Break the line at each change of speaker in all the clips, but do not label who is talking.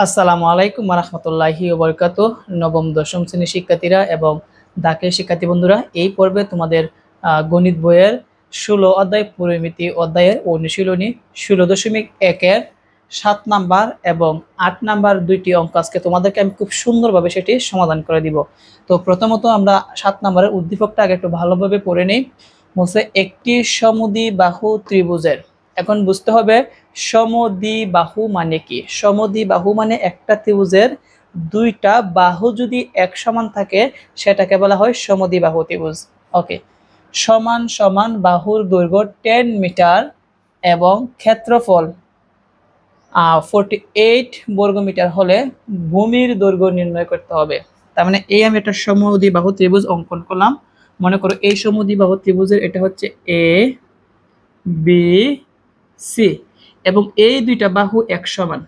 আসসালামু আলাইকুম ওয়া রাহমাতুল্লাহি ওয়া বারাকাতুহু। নবম দশম শ্রেণীর শিক্ষার্থীরা এবং দাখিল শিক্ষার্থী বন্ধুরা, এই পর্বে তোমাদের গণিত বইয়ের 16 অধ্যায় পরিমিতি অধ্যায়ের অনুশীলনী 16.1 এর 7 নাম্বার এবং 8 নাম্বার দুইটি অঙ্ক আজকে তোমাদেরকে আমি খুব সুন্দরভাবে সেটি সমাধান করে দিব। তো প্রথমত আমরা 7 নাম্বারের উদ্দীপকটা আগে একটু ভালোভাবে পড়ে নিই। বলছে একটি সমদ্বিবাহু ত্রিভুজের, এখন বুঝতে হবে সমদ্বিবাহু মানে কি। সমদ্বিবাহু মানে একটা ত্রিভুজের দুইটা বাহু যদি এক সমান থাকে সেটাকে বলা হয় সমদ্বিবাহু ত্রিভুজ। ওকে, সমান সমান বাহুর দৈর্ঘ্য 10 মিটার এবং ক্ষেত্রফল 48 বর্গমিটার হলে ভূমির দৈর্ঘ্য নির্ণয় করতে হবে। তার মানে এই আমি একটা সমদ্বিবাহু ত্রিভুজ অঙ্কন করলাম। মনে করো এই সমদ্বিবাহু ত্রিভুজের এটা হচ্ছে এ বি সি এবং এই দুইটা বাহু এক সমান।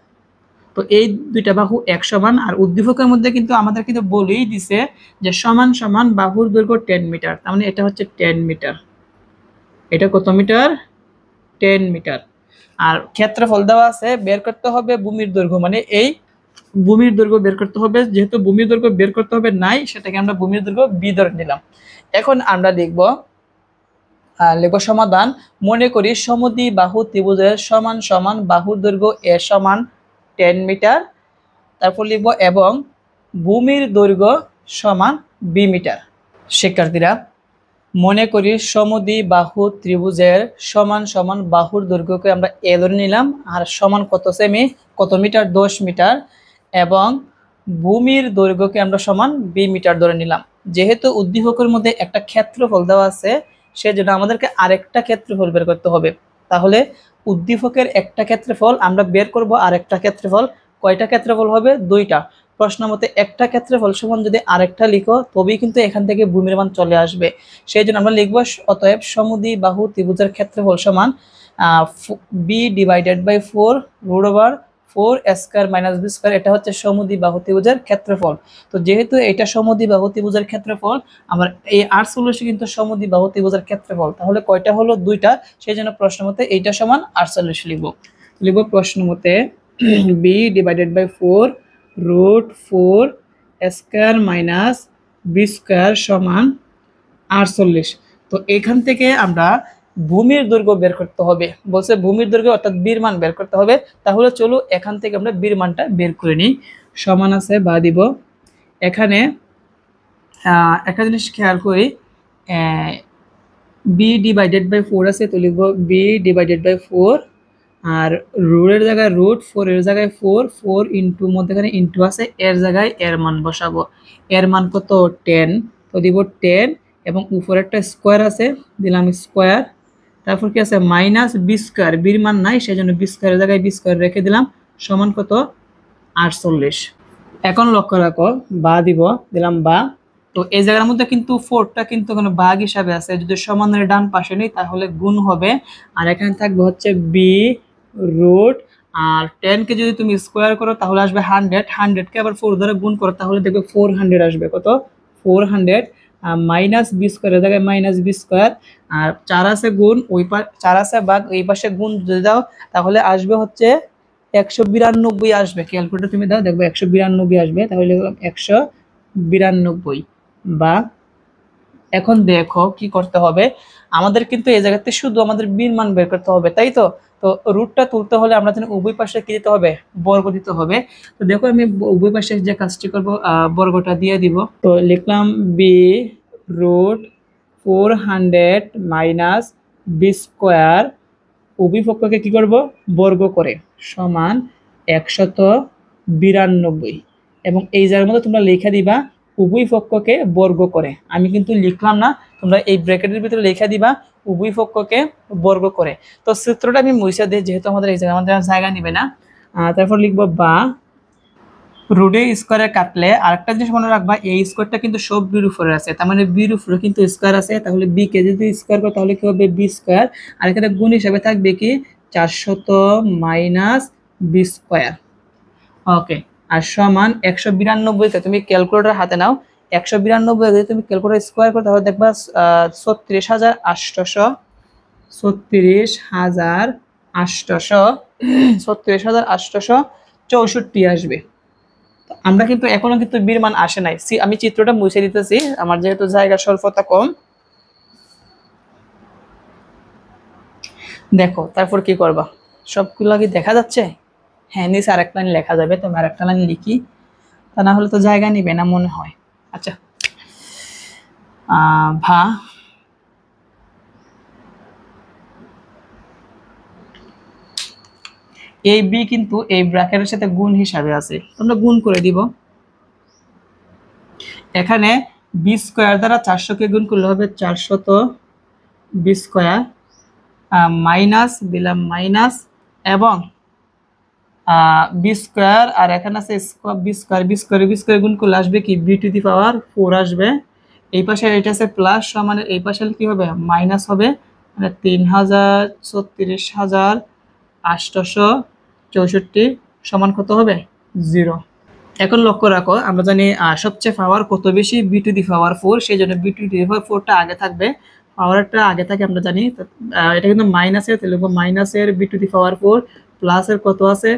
তো এই দুইটা বাহু এক সমান আর উদ্দীপকের মধ্যে কিন্তু আমাদের কিন্তু বলেই দিছে যে সমান সমান বাহুর দৈর্ঘ্য 10 মিটার। তার মানে এটা হচ্ছে 10 মিটার। এটা কত মিটার? 10 মিটার। আর ক্ষেত্রফল দেওয়া আছে, বের করতে হবে ভূমির দৈর্ঘ্য, মানে এই ভূমির দৈর্ঘ্য বের করতে হবে। যেহেতু ভূমির দৈর্ঘ্য বের করতে হবে নাই, সেটাকে আমরা ভূমির দৈর্ঘ্য বি ধরে নিলাম। এখন আমরা লিখব সমাধান। মনে করি সমদ্বিবাহু ত্রিভুজের সমান সমান বাহুর দৈর্ঘ্য এ সমান 10 মিটার। তারপর লিখব এবং ভূমির দৈর্ঘ্য সমান বি মিটার। শিক্ষার্থীরা, মনে করি সমদ্বিবাহু ত্রিভুজের সমান সমান বাহুর দৈর্ঘ্যকে আমরা এ ধরে নিলাম আর সমান কত সেমি, কত মিটার, 10 মিটার, এবং ভূমির দৈর্ঘ্যকে আমরা সমান বি মিটার ধরে নিলাম। যেহেতু উদ্দীপকের মধ্যে একটা ক্ষেত্রফল দেওয়া আছে, সেজন্য আমাদেরকে আরেকটা ক্ষেত্রফল বের করতে হবে। তাহলে উদ্দীপকের একটা ক্ষেত্রফল আমরা বের করব, আরেকটা ক্ষেত্রফল। কয়টা ক্ষেত্রফল হবে? দুইটা। প্রশ্ন মতে একটা ক্ষেত্রফল সমান যদি আরেকটা লিখো তবেই কিন্তু এখান থেকে ভূমির মান চলে আসবে। সেই জন্য আমরা লিখবো অতএব সমদ্বিবাহু ত্রিভুজের ক্ষেত্রফল সমান B divided by 4 root over 4 square minus B square. এটা হচ্ছে সমদ্বিবাহু ত্রিভুজের ক্ষেত্রফল। তো যেহেতু এটা সমদ্বিবাহু ত্রিভুজের ক্ষেত্রফল, আমার এই 48 কিন্তু সমদ্বিবাহু ত্রিভুজের ক্ষেত্রফল। তাহলে কয়টা হলো? দুইটা। সেই জন্য প্রশ্ন মতে এইটা সমান 48 লিখব প্রশ্ন মতে B divided by 4 root 4 square minus B square সমান 48। তো এখান থেকে আমরা ভূমির দৈর্ঘ্য বের করতে হবে। বলছে ভূমির দৈর্ঘ্য অর্থাৎ বির মান বের করতে হবে। তাহলে চলো এখান থেকে আমরা বির মানটা বের করে নিই। সমান আছে বা দিব। এখানে একটা জিনিস খেয়াল করি, বি ডিভাইডেড বাই 4 আছে, তো লিখব বি ডিভাইডেড বাই 4 আর রুটের জায়গায় রুট, 4 এর জায়গায় 4, 4 ইন্টু মধ্যখানে ইন্টু আছে, এর জায়গায় এর মান বসাবো। এর মান কত? 10, তো দিব 10 এবং উপরে একটা স্কোয়ার আছে, দিলাম স্কোয়ার। তারপর কি আছে? মাইনাস বি স্কোয়ার, বির মান নাই সেজন্য বি স্কোয়ারের জায়গায় বি স্কোয়ার রেখে দিলাম, সমান কত? 48। এখন লক্ষ্য রাখো, বা দিব, দিলাম বা। তো এই জায়গার মধ্যে কিন্তু 4টা কিন্তু কোনো ভাগ হিসাবে আছে, যদি সমানের ডান পাশে নেই তাহলে গুণ হবে। আর এখানে থাকবে হচ্ছে বি রুট, আর 10 কে যদি তুমি স্কোয়ার করো তাহলে আসবে 100, 100 কে আবার 4 দ্বারা গুণ করো তাহলে দেখবে 400 আসবে। কত? 400 মাইনাস বি স্কোয়ারের জায়গায় মাইনাস বি স্কোয়ার, আর 4 আছে গুণ, ওই 4 আছে ভাগ, এই পাশে গুণ যদি দাও তাহলে আসবে হচ্ছে 192 আসবে। ক্যালকুলেটর তুমি দাও, দেখবে 192 আসবে। তাহলে 192 বা। এখন দেখো কি করতে হবে, আমাদের কিন্তু এই জায়গাতে শুধু আমাদের বির মান বের করতে হবে, তাই তো। তো রুটটা তুলতে হলে আমরা জানি উভয় পাশে কি দিতে হবে? বর্গ দিতে হবে। তো দেখো আমি উভয় পাশে যে কাজটি করব, বর্গটা দিয়ে দিব। তো লিখলাম B root 400 minus B square, উভয় পক্ষকে কি করব? বর্গ করে, সমান 192 এবং এই জায়গার মধ্যে তোমরা লেখা দিবা উভয় পক্ষকে বর্গ করে। আমি কিন্তু লিখলাম না, তোমরা এই ব্র্যাকেটের ভিতরে লেখা দিবা উভয় পক্ষকে বর্গ করে। তো সূত্রটা আমি মুছে দিই যেহেতু আমাদের এই জায়গা আমাদের জায়গা নিবে না। তারপর লিখবো বা রুটে স্কোয়ারে কাটলে আরেকটা জিনিস মনে রাখবা, এই স্কোয়ারটা কিন্তু সব বির উপরে আছে, তার মানে বির উপরে কিন্তু স্কোয়ার আছে। তাহলে বি কে যদি স্কোয়ার করো তাহলে কি হবে? B square. আর এখানে গুণ হিসাবে থাকবে কি? 400 মাইনাস বি স্কোয়ার। ওকে, আর সমান 192 কে তুমি ক্যালকুলেটর হাতে নাও। 192 যদি তুমি ক্যালকুলেটর স্কোয়ার করো তাহলে দেখবা 36,800, 36,800, 36,800 64 আসবে। তো আমরা কিন্তু এখনো কিন্তু বির মান আসে নাই। আমি চিত্রটা মুছে দিতেছি, আমার যেহেতু জায়গা স্বল্পতা কম। দেখো তারপর কি করবা, সবগুলো কি দেখা যাচ্ছে? হ্যাঁ, নিচে আরেকটা লাইন লেখা যাবে, তো আমি আরেকটা লাইন লিখি, তা না হলে তো জায়গা নিবে না মনে হয়। আচ্ছা, ভা এই বি কিন্তু এই ব্র্যাকেটের সাথে গুণ হিসাবে আছে, তোমরা গুণ করে দিব। এখানে বি স্কোয়ার দ্বারা 400 কে গুণ করলে হবে 400 বি স্কোয়ার, মাইনাস দিলাম মাইনাস, এবং বি স্কোয়ার, আর এখানে আছে B square, B square B square গুণ করলে আসবে কি বি টু দি পাওয়ার 4 আসবে। এই পাশে এটা আছে প্লাস, সমান এই পাশে কি হবে মাইনাস হবে, মানে 3034,864 সমান কত হবে 0। এখন লক্ষ্য রাখো, আমরা জানি সবচেয়ে পাওয়ার কত বেশি বি টু দি পাওয়ার 4, সেই জন্য বি টু দি পাওয়ার 4টা আগে থাকবে, পাওয়ারটা আগে থাকে আমরা জানি। এটা কিন্তু মাইনাসের, তাহলে মাইনাসের বি টু দি পাওয়ার 4, প্লাসের কত আছে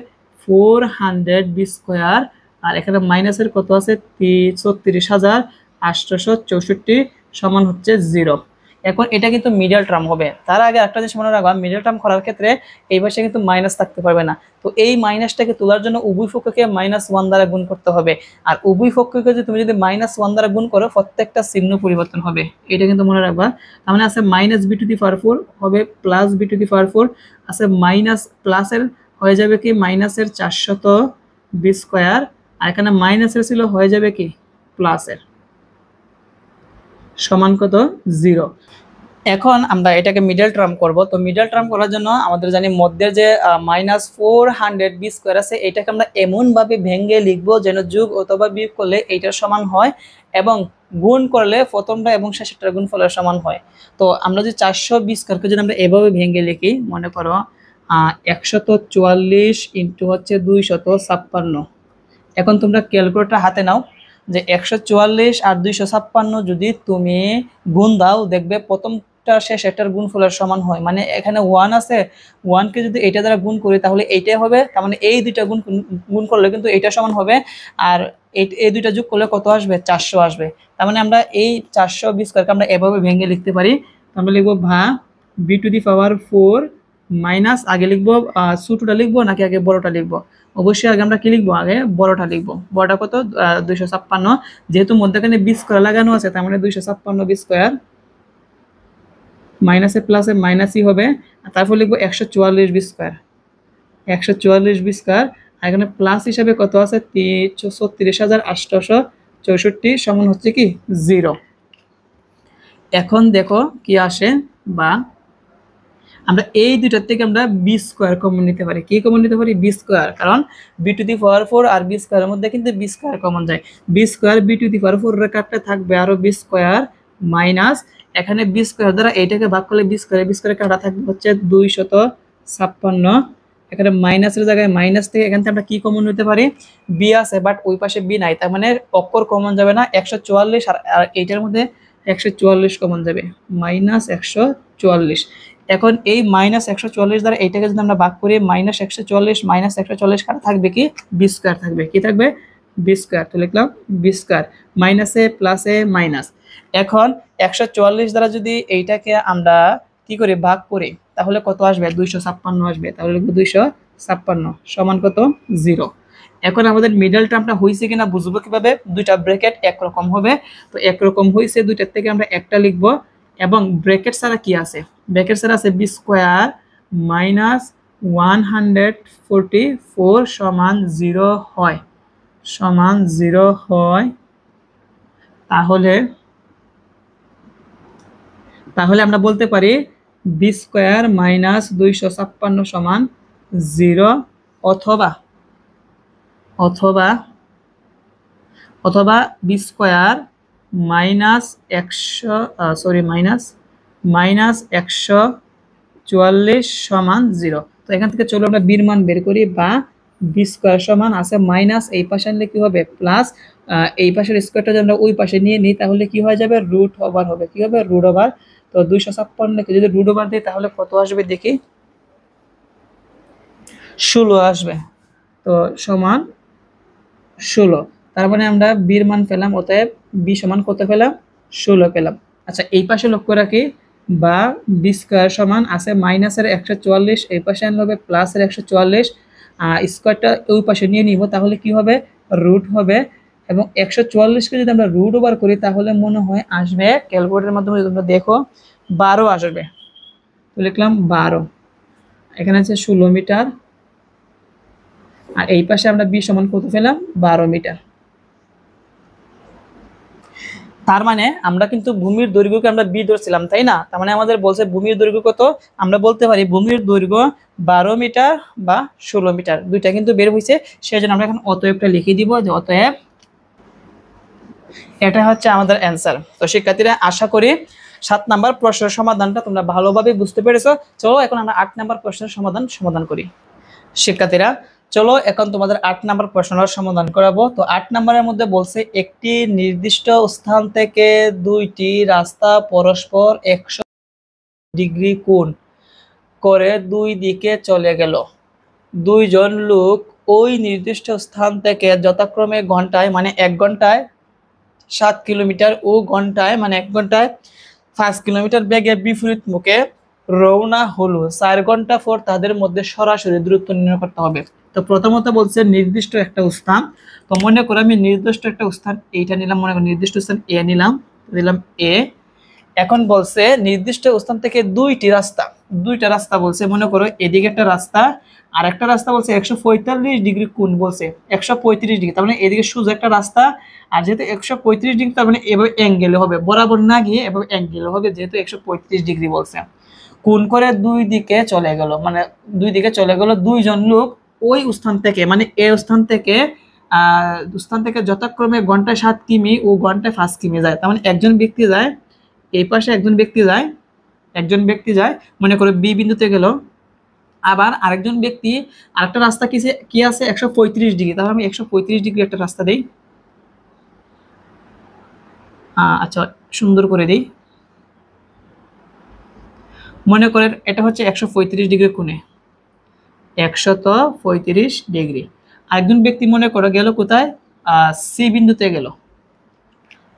400 বি স্কোয়ার, আর এখানে মাইনাসের কত আছে 34,864 সমান হচ্ছে 0। এখন এটা কিন্তু মিডল টার্ম হবে। তার আগে একটা জিনিস মনে রাখবা, মিডল টার্ম করার ক্ষেত্রে এই পাশে কিন্তু মাইনাস থাকতে পারবে না। তো এই মাইনাসটাকে তোলার জন্য উভয় পক্ষকে -1 দ্বারা গুণ করতে হবে, আর উভয় পক্ষকে তুমি যদি -1 দ্বারা গুণ করো প্রত্যেকটা চিহ্ন পরিবর্তন হবে, এটা কিন্তু মনে রাখবা। তার মানে আছে minus B to the power 4 হবে plus B to the power 4, আছে মাইনাস প্লাসের হয়ে যাবে কি মাইনাসের 400 বি স্কোয়ার, আর এখানে মাইনাসের ছিল হয়ে যাবে কি প্লাসের, সমান কত 0। এখন আমরা এটাকে মিডল টার্ম করব। তো মিডল টার্ম করার জন্য আমাদের জানি মধ্যের যে -400 বি স্কোয়ার আছে, এটাকে আমরা এমনভাবে ভেঙে লিখবো যেন যোগ অথবা বিয়োগ করলে এইটার সমান হয়, এবং গুণ করলে প্রথমটা এবং শেষেরটার গুণফলের সমান হয়। তো আমরা যে 400 বি স্কোয়ারকে যদি আমরা এভাবে ভেঙে লিখি, মনে করো 144 ইন্টু হচ্ছে 256। এখন তোমরা ক্যালকুলেটর হাতে নাও, যে 144 আর 256 যদি তুমি গুণ দাও, দেখবে প্রথমটা শেষেরটার গুণফলের সমান হয়। মানে এখানে 1 আছে, 1কে যদি এইটা দ্বারা গুণ করি তাহলে এইটাই হবে, তার মানে এই দুইটা গুণ করলে কিন্তু এইটা সমান হবে, আর এই দুইটা যোগ করলে কত আসবে 400 আসবে। তার মানে আমরা এই 400 বি স্কোয়ারকে আমরা এভাবে ভেঙে লিখতে পারি। আমরা লিখবো ভা B to the power 4 minus, আগে লিখবো ছোটটা লিখবো নাকি আগে বড়টা লিখবো? অবশ্যই আগে আমরা কি লিখবো, আগে বড়টা লিখবো। বড়টা কত 256, যেহেতু মধ্যখানে বি স্কোয়ার লাগানো আছে, তার মানে 256 বি স্কোয়ার, মাইনাসে প্লাসে মাইনাসই হবে, তারপর লিখবো 144 বি স্কোয়ার, 144 বি স্কোয়ার, আর এখানে প্লাস হিসাবে কত আছে 34,864 সমান হচ্ছে কি 0। এখন দেখো কি আসে, বা আমরা এই দুইটার থেকে আমরা বি স্কোয়ার কমন নিতে পারি। কি কমন নিতে পারি? বি স্কোয়ার, কারণ বি টু দি পাওয়ার 4 আর বি স্কোয়ারের মধ্যে কিন্তু বি স্কোয়ার কমন যায়। B square B to the power 4 এর কাটতে থাকবে আরো বি স্কোয়ার, মাইনাস এখানে বি স্কোয়ার দ্বারা এইটাকে ভাগ করলে বি স্কোয়ার কাটা থাকবে হচ্ছে 256। এখানে মাইনাসের জায়গায় মাইনাস থেকে এখান থেকে আমরা কি কমন নিতে পারি? বি আছে, বাট ওই পাশে বি নাই, তার মানে অক্ষর কমন যাবে না। 144 আর এইটার মধ্যে 144 কমন যাবে, -144। এখন এই -144 দ্বারা এইটাকে যদি আমরা ভাগ করি, -144 কাটা থাকবে কি বি স্কোয়ার থাকবে, কি থাকবে বি স্কোয়ার। তো লিখলাম বি স্কোয়ার, মাইনাসে প্লাসে মাইনাস। এখন 144 দ্বারা যদি এইটাকে আমরা কি করি ভাগ করি, তাহলে কত আসবে 256 আসবে, তাহলে লিখবো 256 সমান কত 0। এখন আমাদের মিডল টার্মটা হয়েছে কিনা বুঝবো কিভাবে? দুইটা ব্র্যাকেট একরকম হবে, তো একরকম হয়েছে, দুইটার থেকে আমরা একটা লিখবো, এবং ব্র্যাকেট ছাড়া কি আছে? ব্র্যাকেট ছাড়া আছে বি স্কোয়ার -144 সমান 0 হয়, সমান 0 হয়। তাহলে আমরা বলতে পারি বি স্কোয়ার -256 সমান 0, অথবা অথবা অথবা বি স্কোয়ার -144 সমান 0। তো এখান থেকে চলো আমরা বির মান বের করি, বা বি স্কোয়ার সমান আছে মাইনাস, এই পাশে আনলে কি হবে প্লাস, এই পাশের স্কোয়ারটা যদি আমরা ওই পাশে নিয়ে নিই তাহলে কি হয়ে যাবে রুট ওভার হবে, কি হবে রুট ওভার। তো 256কে যদি রুট ওভার দিই তাহলে কত আসবে দেখি, 16 আসবে। তো সমান 16। তার মানে আমরা বির মান পেলাম, অতএব বি সমান কত পেলাম? 16 পেলাম। আচ্ছা, এই পাশে লক্ষ্য রাখি, বা বি স্কোয়ার সমান আছে মাইনাসের 144, এই পাশে আনলে হবে প্লাসের 144, স্কোয়ারটা ওই পাশে নিয়ে নিব, তাহলে কি হবে? রুট হবে। এবং 144কে যদি আমরা রুট ওভার করি তাহলে মনে হয় আসবে, ক্যালকুলেটরের মাধ্যমে যদি তোমরা দেখো, 12 আসবে। তো লিখলাম 12, এখানে আছে 16 মিটার, আর এই পাশে আমরা বি সমান কত পেলাম? 12 মিটার। তার মানে আমরা কিন্তু ভূমির দৈর্ঘ্যকে আমরা বি ধরছিলাম, তাই না? তার মানে আমাদের বলছে ভূমির দৈর্ঘ্য কত? আমরা বলতে পারি ভূমির দৈর্ঘ্য 12 মিটার বা 16 মিটার, দুইটা কিন্তু বের হয়েছে। সেই জন্য আমরা এখন অতএবটা লিখে দিব, যে অতএব এটা হচ্ছে আমাদের অ্যান্সার। তো শিক্ষার্থীরা, আশা করি 7 নাম্বার প্রশ্নের সমাধানটা তোমরা ভালোভাবে বুঝতে পেরেছো। চলো এখন আমরা 8 নাম্বার প্রশ্নের সমাধান করি। শিক্ষার্থীরা, চলো এখন তোমাদের 8 নাম্বার প্রশ্নের সমাধান করাবো। তো 8 নাম্বারের মধ্যে বলছে একটি নির্দিষ্ট স্থান থেকে দুইটি রাস্তা পরস্পর 100 ডিগ্রি কোণ করে দুই দিকে চলে গেল। দুইজন লোক ওই নির্দিষ্ট স্থান থেকে যথাক্রমে ঘন্টায় মানে 1 ঘন্টায় 7 কিলোমিটার ও ঘন্টায় মানে 1 ঘন্টায় 5 কিলোমিটার বেগে বিপরীত মুখে রওনা হলো। 4 ঘন্টা পর তাদের মধ্যে সরাসরি দূরত্ব নির্ণয় করতে হবে। তো প্রথমত বলছে নির্দিষ্ট একটা স্থান। তো মনে করো আমি নির্দিষ্ট একটা স্থান এইটা নিলাম, মনে করো নির্দিষ্ট স্থান এ নিলাম, দিলাম এ। এখন বলছে নির্দিষ্ট স্থান থেকে দুইটা রাস্তা বলছে, মনে করো এদিকে একটা রাস্তা আর একটা রাস্তা বলছে 145 ডিগ্রি কোণ বলছে, 135 ডিগ্রি, তার মানে এদিকে সোজা একটা রাস্তা, আর যেহেতু 135 ডিগ্রি তার মানে এভাবে অ্যাঙ্গেলে হবে, বরাবর না গিয়ে এভাবে অ্যাঙ্গেলে হবে, যেহেতু 135 ডিগ্রি বলছে। কোণ করে দুই দিকে চলে গেল, মানে দুই দিকে চলে গেল দুইজন লোক ওই স্থান থেকে, মানে এ স্থান থেকে যথাক্রমে ঘন্টায় 7 কিমি ও ঘন্টায় 5 কিমি যায়। তার মানে একজন ব্যক্তি যায়, এই পাশে একজন ব্যক্তি যায়, মনে করো বি বিন্দুতে গেল, আবার আরেকজন ব্যক্তি আরেকটা রাস্তা কি আছে 135 ডিগ্রি, তাহলে আমি 135 ডিগ্রি একটা রাস্তা দেই। আচ্ছা, সুন্দর করে দিই। মনে করেন এটা হচ্ছে 135 ডিগ্রি কোণে, 135 ডিগ্রি। আরেকজন ব্যক্তি মনে করো গেল কোথায়? সি বিন্দুতে গেল।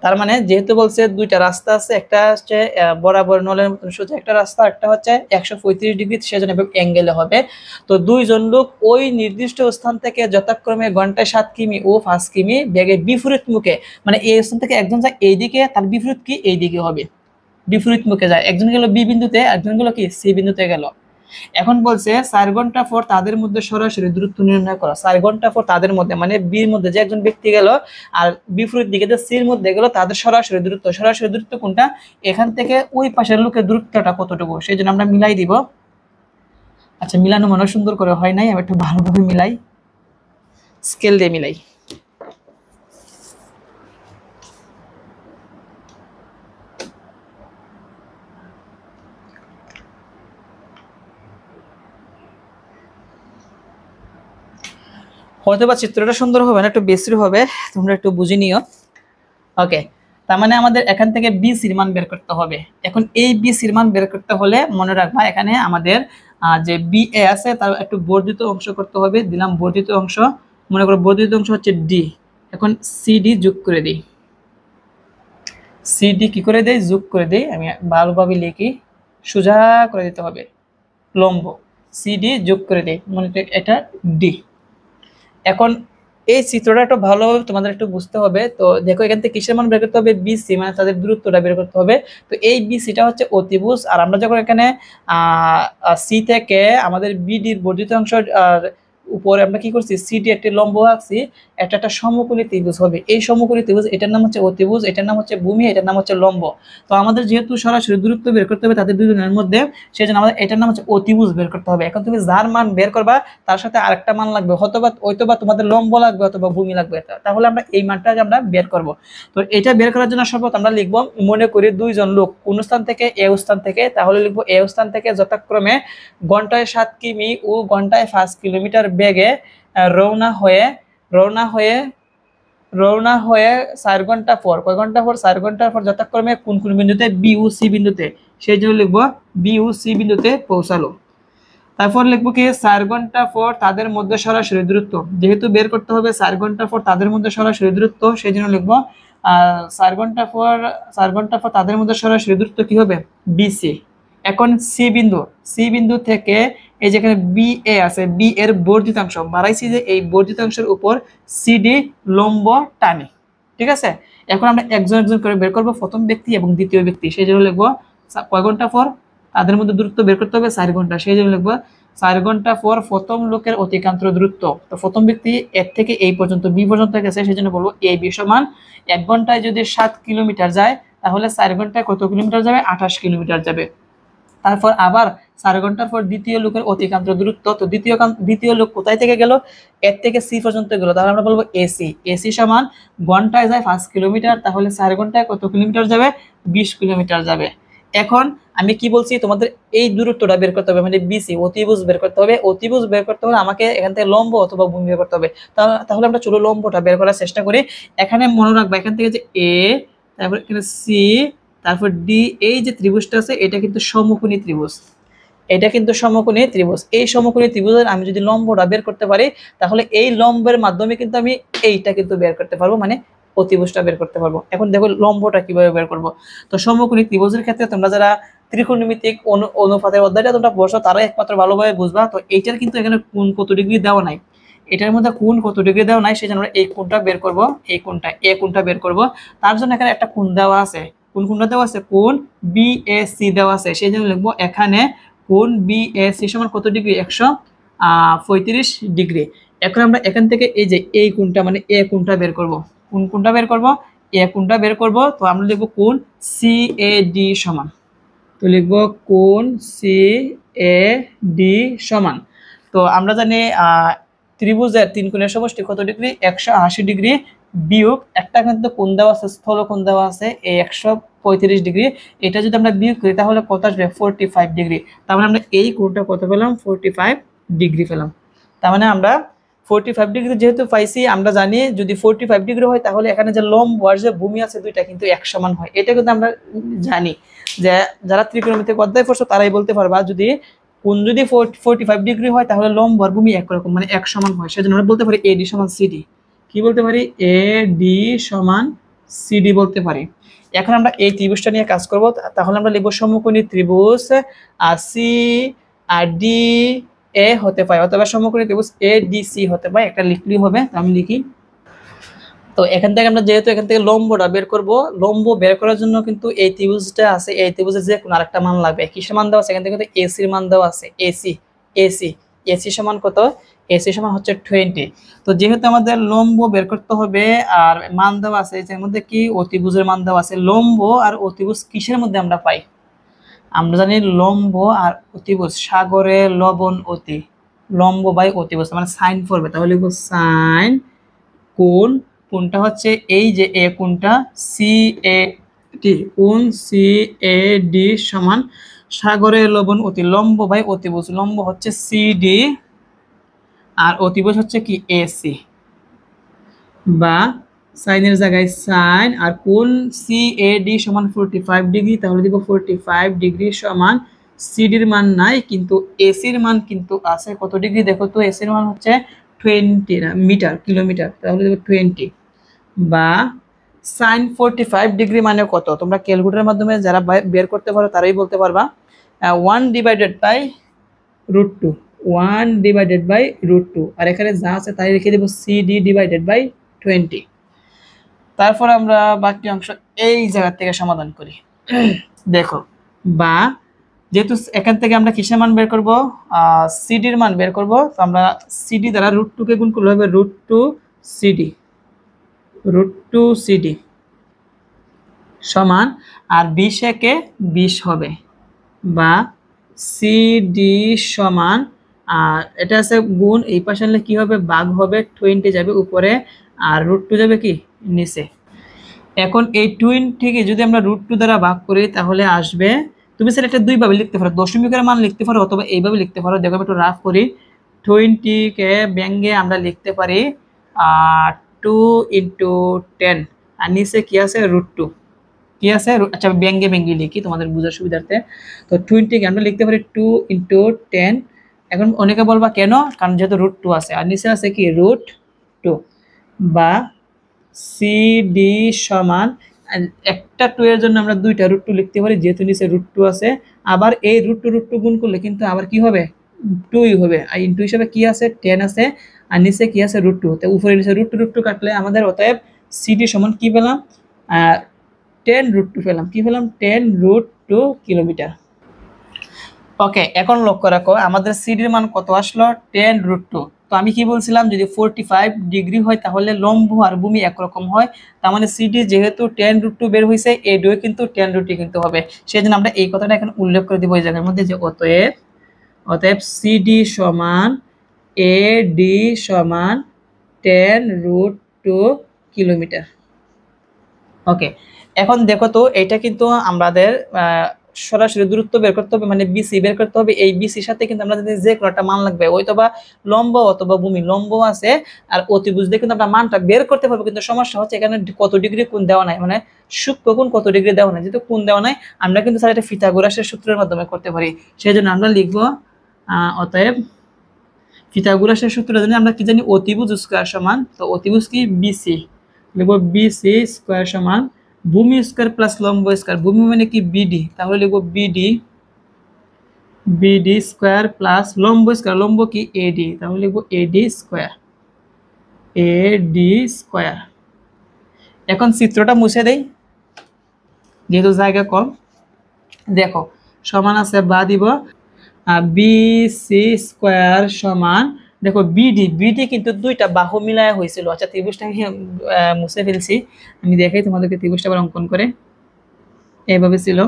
তার মানে যেহেতু বলছে দুইটা রাস্তা আছে, একটা হচ্ছে বরাবর নলের সোজা একটা রাস্তা, একটা হচ্ছে 135 ডিগ্রি, সেজন্য অ্যাঙ্গেলে হবে। তো দুইজন লোক ওই নির্দিষ্ট স্থান থেকে যথাক্রমে ঘন্টায় 7 কিমি ও 5 কিমি বেগে বিপরীত মুখে, মানে এই স্থান থেকে একজন যায় এইদিকে, তার বিপরীত কি এইদিকে হবে, বিপরীত মুখে যায়। একজন গেল বি বিন্দুতে, একজন গেল কি সি বিন্দুতে গেল। এখন বলছে 4 ঘন্টা পর তাদের মধ্যে সরাসরি দূরত্ব নির্ণয় করা। 4 ঘন্টা পর তাদের মধ্যে, মানে বির মধ্যে যে একজন ব্যক্তি গেল আর বিপরীত দিকে যে সির মধ্যে গেল, তাদের সরাসরি দূরত্ব কোনটা? এখান থেকে ওই পাশের লোকের দূরত্বটা কতটুকু, সেই জন্য আমরা মিলাই দিব। আচ্ছা, মিলানো মনে সুন্দর করে হয় নাই, আমি একটু ভালোভাবে মিলাই, স্কেল দিয়ে মিলাই। হয়তো বা চিত্রটা সুন্দর হবে না, একটু বেশি হবে, তোমরা একটু বুঝে নিও। ওকে, তার মানে আমাদের এখান থেকে বি সির মান বের করতে হবে। এখন এই বি সির মান বের করতে হলে মনে রাখবা, এখানে আমাদের যে বি এ আছে তার একটু বর্ধিত অংশ করতে হবে। দিলাম বর্ধিত অংশ, মনে করো বর্ধিত অংশ হচ্ছে ডি। এখন সিডি যোগ করে দিই, সিডি কি করে দেই? যোগ করে দেই। আমি ভালোভাবে লিখি, সোজা করে দিতে হবে, লম্ব সিডি যোগ করে দেই, মনে করি এটা ডি। এখন এই চিত্রটা একটু ভালোভাবে তোমাদের একটু বুঝতে হবে। তো দেখো, এখান থেকে কিসের মান বের করতে হবে? বিসি, মানে তাদের দূরত্বটা বের করতে হবে। তো এই বিসিটা হচ্ছে অতিভুজ, আর আমরা যখন এখানে সি থেকে আমাদের বিডির বর্ধিত অংশ উপরে আমরা কি করছি, সিডি একটি লম্ব আঁকছি, একটা সমকোণী ত্রিভুজ হবে। এই সমকোণী ত্রিভুজ, এটার নাম হচ্ছে অতিভুজ, এটার নাম হচ্ছে ভূমি, এটার নাম হচ্ছে লম্ব। তো আমাদের যেহেতু সরাসরি দূরত্ব বের করতে হবে তাদের দুজনের মধ্যে, সেই জন্য আমাদের এটার নাম হচ্ছে অতিভুজ বের করতে হবে। এখন তুমি যার মান বের করবা তার সাথে আরেকটা মান লাগবে, হয়তোবা তোমাদের লম্ব লাগবে অথবা ভূমি লাগবে, তাহলে আমরা এই মানটা আমরা বের করব। তো এটা বের করার জন্য সর্বপ্রথম আমরা লিখব, মনে করি দুইজন লোক কোন স্থান থেকে, এ স্থান থেকে, তাহলে লিখবো এ স্থান থেকে যথাক্রমে ঘন্টায় 7 কিমি ও ঘন্টায় 5 কিলোমিটার বেগে রওনা হয়ে 4 ঘন্টা পর, কয় ঘন্টা পর? 4 ঘন্টা পর যথাক্রমে কোন বিন্দুতে? বি ও সি বিন্দুতে, সেই জন্য লিখবো বি ও সি বিন্দুতে পৌঁছালো। তারপর লিখবো কি 4 ঘন্টা পর তাদের মধ্যে সরাসরি দূরত্ব, যেহেতু বের করতে হবে 4 ঘন্টা পর তাদের মধ্যে সরাসরি দূরত্ব, সেই জন্য লিখবো 4 ঘন্টা পর 4 ঘন্টা পর তাদের মধ্যে সরাসরি দূরত্ব কি হবে বিসি। এখন সি বিন্দু থেকে এই যেখানে বি এ আছে, বি এর বর্ধিতাংশ বাড়াইছি, যে এই বর্ধিতাংশের উপর সিডি লম্ব টানি। ঠিক আছে, এখন আমরা একজন একজন করে বের করবো, প্রথম ব্যক্তি এবং দ্বিতীয় ব্যক্তি, সেই জন্য লিখবো কয় ঘন্টা পর তাদের মধ্যে দূরত্ব বের করতে হবে 4 ঘন্টা, সেই জন্য লিখবো 4 ঘন্টা পর প্রথম লোকের অতিক্রান্ত দূরত্ব। তো প্রথম ব্যক্তি এর থেকে এই পর্যন্ত বি পর্যন্ত গেছে, সেই জন্য বলবো এ বি সমান 1 ঘন্টায় যদি 7 কিলোমিটার যায় তাহলে 4 ঘন্টায় কত কিলোমিটার যাবে 28 কিলোমিটার যাবে। তারপর আবার 4 ঘন্টার পর দ্বিতীয় লোকের অতিক্রান্ত দূরত্ব, তো দ্বিতীয় লোক কোথায় থেকে গেল, এর থেকে সি পর্যন্ত গেল, তাহলে আমরা বলবো এসি সমান ঘন্টায় যায় 5 কিলোমিটার, তাহলে 4 ঘন্টায় কত কিলোমিটার যাবে 20 কিলোমিটার যাবে। এখন আমি কি বলছি, তোমাদের এই দূরত্বটা বের করতে হবে, মানে বিসি অতিভুজ বের করতে হবে। অতিভুজ বের করতে হলে আমাকে এখান থেকে লম্ব অথবা ভূমি বের করতে হবে। তাহলে আমরা চলো লম্বটা বের করার চেষ্টা করি। এখানে মনে রাখবা এখান থেকে যে এ, তারপর এখানে সি, তারপর ডি, এই যে ত্রিভুজটা আছে এটা কিন্তু সমকোণী ত্রিভুজ, এটা কিন্তু সমকোণী ত্রিভুজ। এই সমকোণী ত্রিভুজের আমি যদি লম্বটা বের করতে পারি তাহলে এই লম্বের মাধ্যমে কিন্তু আমি এইটা কিন্তু বের করতে পারবো, মানে অতিভুজটা বের করতে পারবো। এখন দেখো লম্বটা কিভাবে বের করব। তো সমকোণী ত্রিভুজের ক্ষেত্রে তোমরা যারা ত্রিকোণমিতিক অনুপাতের অধ্যায়টা তোমরা পড়ছো তারা একমাত্র ভালোভাবে বুঝবা। তো এইটার কিন্তু এখানে কোণ কত ডিগ্রি দেওয়া নাই, এটার মধ্যে কোণ কত ডিগ্রি দেওয়া নাই, সেই জন্য আমরা এই কোণটা বের করব, এই কোণটা এ কোণটা বের করব। তার জন্য এখানে একটা কোণ দেওয়া আছে, কোণটা দেওয়া আছে, কোণ বিএসি দেওয়া আছে, সেই জন্য লিখবো এখানে কোণ বিএসি সমান কত ডিগ্রি 135 ডিগ্রি। এখন আমরা এখান থেকে এই যে এই কোণটা মানে এ কোণটা বের করব, কোণটা বের করব, এ কোণটা বের করব। তো আমরা লিখবো কোণ সিএডি সমান, তো লিখবো কোণ সিএডি সমান, তো আমরা জানি ত্রিভুজের তিন কোণের সমষ্টি কত ডিগ্রি 180 ডিগ্রি, বিয়োগ একটা কিন্তু কোণ দেওয়া আছে, স্থলকোণ দেওয়া আছে এই 135 ডিগ্রি, এটা যদি আমরা বিয়োগ করি তাহলে কত আসবে 45 ডিগ্রি। তার মানে আমরা এই কোণটা কত পেলাম 45 ডিগ্রি পেলাম। তার মানে আমরা 45 ডিগ্রি যেহেতু পাইছি, আমরা জানি যদি 45 ডিগ্রি হয় তাহলে এখানে যে লম্ব আর যে ভূমি আছে দুইটা কিন্তু এক সমান হয়, এটা কিন্তু আমরা জানি, যে যারা ত্রিকোণমিতিক অধ্যায় পড়ছো তারাই বলতে পারবা, যদি কোণ যদি 45 ডিগ্রি হয় তাহলে লম্ব আর ভূমি একরকম মানে এক সমান হয়, সেজন্য আমরা বলতে পারি এডি সমান সিডি। কি বলতে পারি এডি সমান সিডি বলতে পারি। এখন আমরা এই ত্রিভুজটা নিয়ে কাজ করব, তাহলে আমরা লিখব সমকোণী ত্রিভুজ সি আর ডি এ হতে পারে, অথবা সমকোণী ত্রিভুজ এ ডি সি হতে পারে, একটা লিখলেই হবে। তো আমি লিখি, তো এখান থেকে আমরা যেহেতু এখান থেকে লম্বটা বের করব, লম্ব বের করার জন্য কিন্তু এই ত্রিভুজটা আছে, এই ত্রিভুজের যে কোনো আরেকটা মান লাগবে, কিসের মান দেওয়া আছে এখান থেকে কিন্তু এসির মান দেওয়া আছে, এসি সমান কত, এসি সমান হচ্ছে 20। তো যেহেতু আমাদের লম্ব বের করতে হবে আর মান দেওয়া আছে, এর মধ্যে কি অতিভুজের মান দেওয়া আছে, লম্ব আর অতিভুজ কিসের মধ্যে আমরা পাই, আমরা জানি লম্ব আর অতিভুজ সাগরে লবণ অতি, লম্ব বাই অতিভুজ মানে সাইন পড়বে, তাহলে লিখব সাইন কোণটা হচ্ছে এই যে এ কোণটা সি এ ডি, কোণ সি এ ডি সমান সাগরে লবণ অতি, লম্ব বাই অতিভুজ, লম্ব হচ্ছে সিডি আর অতিভুজ হচ্ছে কি এসি, বা সাইনের জায়গায় সাইন, আর কোণ সিএডি সমান 45 ডিগ্রি, তাহলে দিব 45 ডিগ্রি সমান সিডির মান নাই কিন্তু এসির মান কিন্তু আছে কত ডিগ্রি, দেখো তো এসির মান হচ্ছে 20 মিটার কিলোমিটার, তাহলে দেব 20, বা সাইন 45 ডিগ্রি মানে কত, তোমরা ক্যালকুলেটরের মাধ্যমে যারা বের করতে পারো তারাই বলতে পারবা। 1 ডিভাইডেড বাই √2, 1 ডিভাইডেড বাই √2, আর এখানে যা আছে তাই রেখে দেব সিডি ডিভাইডেড বাই 20। তারপর আমরা বাকি অংশ এই জায়গা থেকে সমাধান করি। দেখো, বা যেহেতু এখান থেকে আমরা কিসের মান বের করব, সিডির মান বের করব, তো আমরা সিডি দ্বারা √2 কে গুণ করলে হবে √2 সিডি সমান, আর 20 একে 20 হবে, বা সিডি সমান, আর এটা আছে গুণ, এই পাশে আনলে কি হবে ভাগ হবে, 20 যাবে উপরে আর √2 যাবে কি নিচে। এখন এই 20 কে যদি আমরা √2 দ্বারা ভাগ করি তাহলে আসবে, তুমি স্যার এটা দুইভাবে লিখতে পারো, দশমিকের মান লিখতে পারো অথবা এইভাবে লিখতে পারো। দেখো আমি একটু রাফ করি, 20 কে ব্যঙ্গে আমরা লিখতে পারি 2 × 10, আর নিচে কি আছে √2, কি আছে, আচ্ছা ব্যঙ্গে লিখি তোমাদের বোঝার সুবিধার্থে। তো 20 কে আমরা লিখতে পারি 2 × 10, এখন অনেকে বলবা কেন, কারণ যেহেতু √2 আছে আর নিচে আছে কি √2, বা সিডি সমান একটা 2 এর জন্য আমরা দুইটা √2 লিখতে পারি যেহেতু নিচে √2 আছে। আবার এই √2 গুণ করলে কিন্তু আবার কি হবে 2ই হবে, আর ইনটু হিসেবে কি আছে 10 আছে আর নিচে কি আছে √2, তো উপরে নিচে √2 কাটলে আমাদের অতএব সিডি সমান কি পেলাম 10√2 পেলাম, কি পেলাম 10√2 কিলোমিটার। ওকে, এখন লক্ষ্য রাখো আমাদের সিডির মান কত আসলো 10√2। তো আমি কি বলছিলাম যদি 45 ডিগ্রি হয় তাহলে লম্ব আর ভূমি একরকম হয়, তার মানে সিডি যেহেতু 10√2 বের হয়েছে এডিও কিন্তু 10√2 কিন্তু হবে, সেই জন্য আমরা এই কথাটা এখন উল্লেখ করে দিব এই জায়গার মধ্যে যে অতএব সিডি সমান এডি সমান 10√2 কিলোমিটার। ওকে, এখন দেখো তো এটা কিন্তু আমাদের সরাসরি দূরত্ব বের করতে হবে, মানে বিসি বের করতে হবে। এই বিসির সাথে কিন্তু আমরা যদি যে কোনো একটা মান লাগবে হয়তোবা লম্ব অথবা ভূমি, লম্ব আছে আর অতিভুজ দিয়ে কিন্তু আমরা মানটা বের করতে পারবো, কিন্তু সমস্যা হচ্ছে এখানে কত ডিগ্রি কোণ দেওয়া নাই, মানে সূক্ষ্ম কোণ কত ডিগ্রি দেওয়া নাই, যেহেতু কোণ দেওয়া নাই আমরা কিন্তু স্যার এটা পিথাগোরাসের সূত্রের মাধ্যমে করতে পারি। সেই জন্য আমরা লিখবো অতএব পিথাগোরাসের সূত্র জানি আমরা কি জানি অতিভুজ স্কয়ার সমান, তো অতিভুজ কি বিসি, লিখবো বিসি স্কয়ার সমান ভূমি স্কয়ার প্লাস লম্ব স্কয়ার, ভূমি মানে কি বিডি, তাহলে লিখবো বিডি স্কয়ার প্লাস লম্ব স্কয়ার, লম্ব কি এডি, তাহলে লিখবো এডি স্কয়ার। এখন চিত্রটা মুছে দেই যেহেতু জায়গা কম। দেখো সমান আছে বা দিব বিসি স্কয়ার সমান, দেখো বিডি কিন্তু দুইটা বাহু মিলায় হয়েছিল। আচ্ছা ত্রিভুজটা মুছে ফেলছি, আমি দেখাই তোমাদেরকে ত্রিভুজটা আবার অঙ্কন করে। এইভাবে ছিল,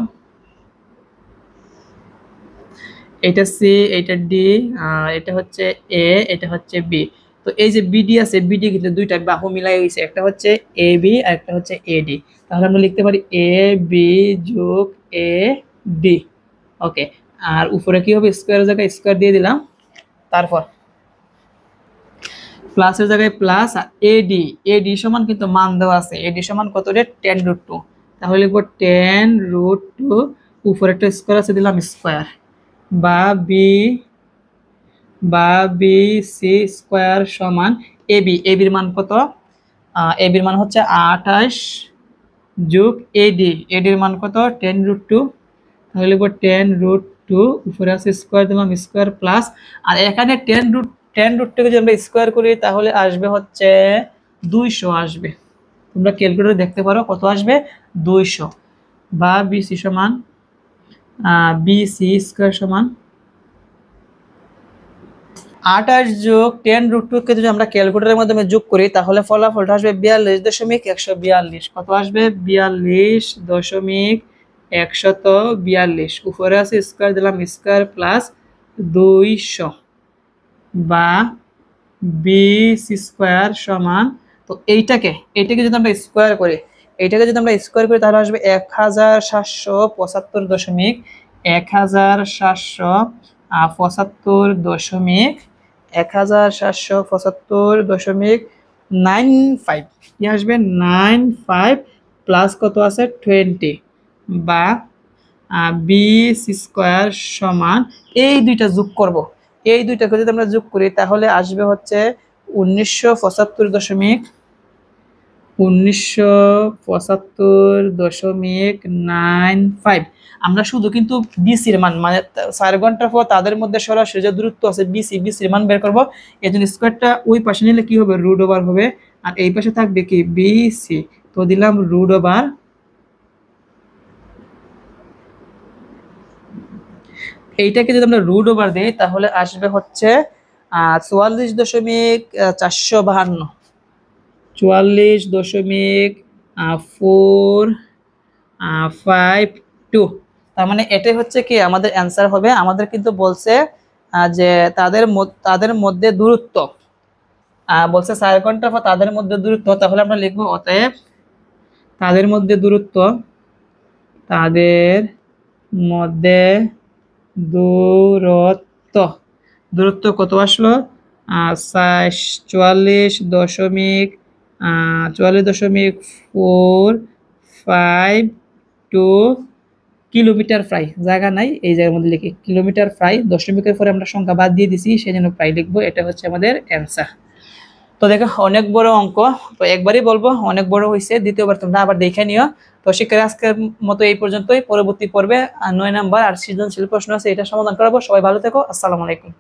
এটা সি, এটা ডি, আর এটা হচ্ছে এ, এটা হচ্ছে বি। তো এই যে বিডি আছে, বিডি কিন্তু দুইটা বাহু মিলাই হয়েছে, একটা হচ্ছে এ বি আর একটা হচ্ছে এডি, তাহলে আমরা লিখতে পারি এ বি যোগ এ ডি। ওকে, আর উপরে কি হবে স্কোয়ারের জায়গায় স্কোয়ার দিয়ে দিলাম, তারপর প্লাসের জায়গায় প্লাস, আর এডি সমান কিন্তু মান দেওয়া আছে, এডি সমান কত রে 10√2, তাহলে লিখবো 10√2, উপরে একটা স্কোয়ার আছে দিলাম স্কোয়ার, বা বি সি স্কোয়ার সমান এবির মান কত, এবির মান হচ্ছে 28 যোগ এডির মান কত 10√2, তাহলে লিখবো 10√2, উপরে আছে স্কোয়ার দিলাম স্কোয়ার প্লাস, আর এখানে 10√2 যদি আমরা স্কোয়ার করি তাহলে আসবে হচ্ছে 200 আসবে, তোমরা ক্যালকুলেটরে দেখতে পারো কত আসবে 200, বা বিসি সমান বিসি স্কোয়ার সমান 28 যোগ 10√2 কে যদি আমরা ক্যালকুলেটরের মাধ্যমে যোগ করি তাহলে ফলাফলটা আসবে 42.142, কত আসবে 42.142, উপরে আছে স্কোয়ার দিলাম স্কোয়ার প্লাস 200, বা বিসি স্কোয়ার সমান, তো এইটাকে যদি আমরা স্কোয়ার করি, তাহলে আসবে 1775 কি আসবে 95 প্লাস কত আছে 20, বা বিসি স্কোয়ার সমান এই দুইটা যোগ করব, এই দুইটাকে যদি আমরা যোগ করি তাহলে আসবে হচ্ছে 1975.95। আমরা শুধু কিন্তু বিসির মান, মানে 4 ঘন্টার পর তাদের মধ্যে সরাসরি যে দূরত্ব আছে বিসির মান বের করবো, এই জন্য স্কোয়ারটা ওই পাশে নিলে কি হবে √ওভার হবে, আর এই পাশে থাকবে কি বিসি, তো দিলাম √ওভার, এইটাকে যদি আমরা √ওভার দিই তাহলে আসবে হচ্ছে 44.452, 44.452, তার মানে এটাই হচ্ছে কি আমাদের অ্যান্সার হবে। আমাদের কিন্তু বলছে যে তাদের মধ্যে দূরত্ব, বলছে 4 ঘন্টা পর তাদের মধ্যে দূরত্ব, তাহলে আমরা লিখবো অতএব তাদের মধ্যে দূরত্ব দূরত্ব কত আসলো 44.452 কিলোমিটার প্রায়, জায়গা নাই এই জায়গার মধ্যে লিখি কিলোমিটার প্রায়, দশমিকের পরে আমরা সংখ্যা বাদ দিয়ে দিছি সেই জন্য প্রায় লিখবো। এটা হচ্ছে আমাদের অ্যান্সার। তো দেখো অনেক বড় অঙ্ক, তো একবারই বলবো অনেক বড় হয়েছে, দ্বিতীয়বার তোমরা আবার দেখে নিও। তো শিক্ষার্থী আজকের মতো এই পর্যন্তই, পরবর্তী পর্বে 9 নাম্বার আর সৃজনশীল প্রশ্ন আছে, এটা সমাধান করাবো। সবাই ভালো থেকো, আসসালামু আলাইকুম।